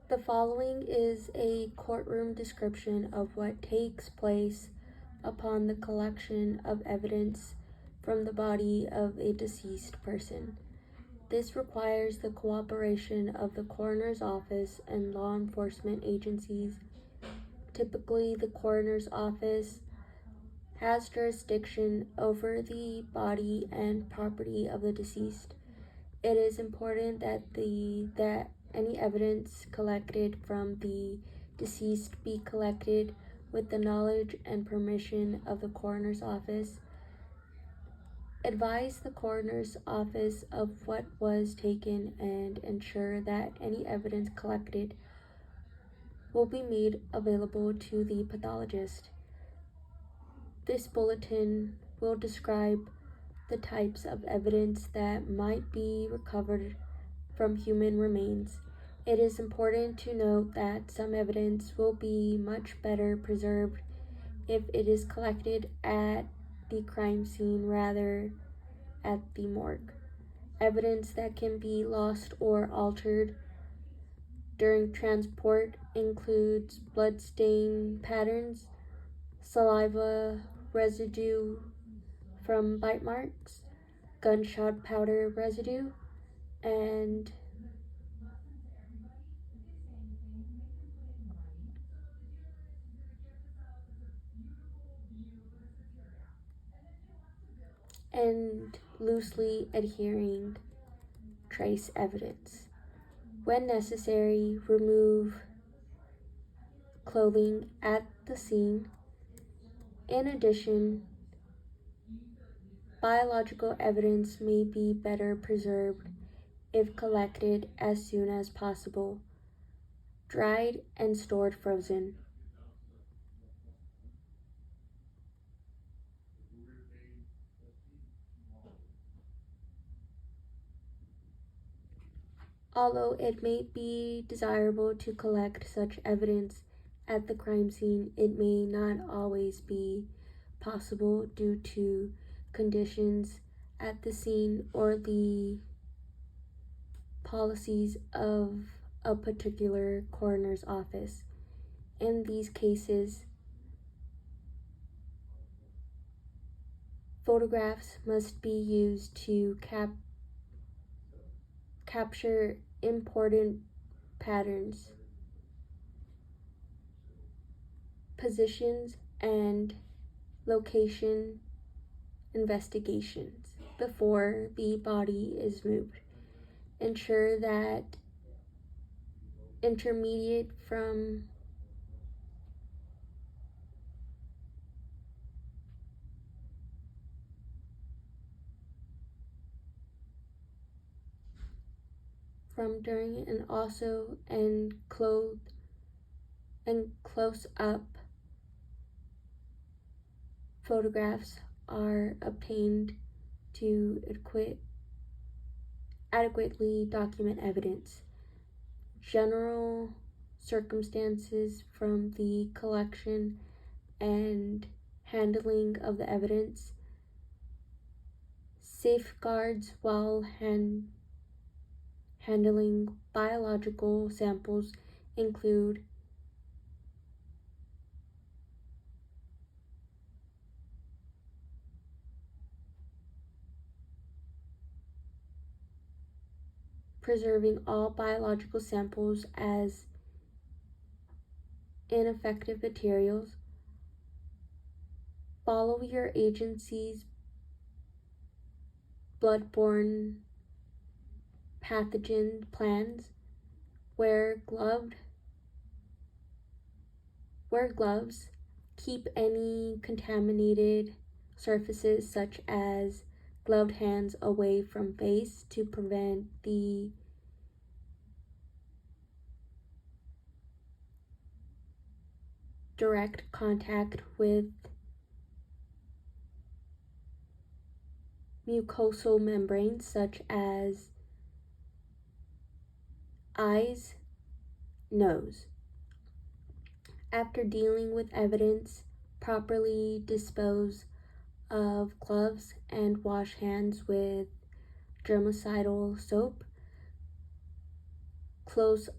The following is a courtroom description of what takes place upon the collection of evidence from the body of a deceased person. This requires the cooperation of the coroner's office and law enforcement agencies. Typically, the coroner's office has jurisdiction over the body and property of the deceased. It is important that any evidence collected from the deceased be collected with the knowledge and permission of the coroner's office. Advise the coroner's office of what was taken and ensure that any evidence collected will be made available to the pathologist. This bulletin will describe the types of evidence that might be recovered from human remains. It is important to note that some evidence will be much better preserved if it is collected at the crime scene rather at the morgue. Evidence that can be lost or altered during transport includes bloodstain patterns, saliva residue from bite marks, gunshot powder residue, and loosely adhering trace evidence. When necessary, remove clothing at the scene. In addition, biological evidence may be better preserved if collected as soon as possible, dried and stored frozen. Although it may be desirable to collect such evidence at the crime scene, it may not always be possible due to conditions at the scene or the policies of a particular coroner's office. In these cases, photographs must be used to capture important patterns, positions, and location investigations before the body is moved. Ensure that intermediate from during and also and close up photographs are obtained to adequately document evidence. General circumstances from the collection and handling of the evidence. Safeguards while handling biological samples include preserving all biological samples as ineffective materials. Follow your agency's bloodborne pathogen plans. Wear gloves. Keep any contaminated surfaces such as gloved hands away from face to prevent the direct contact with mucosal membranes such as eyes, nose. After dealing with evidence, properly dispose of gloves and wash hands with germicidal soap. Close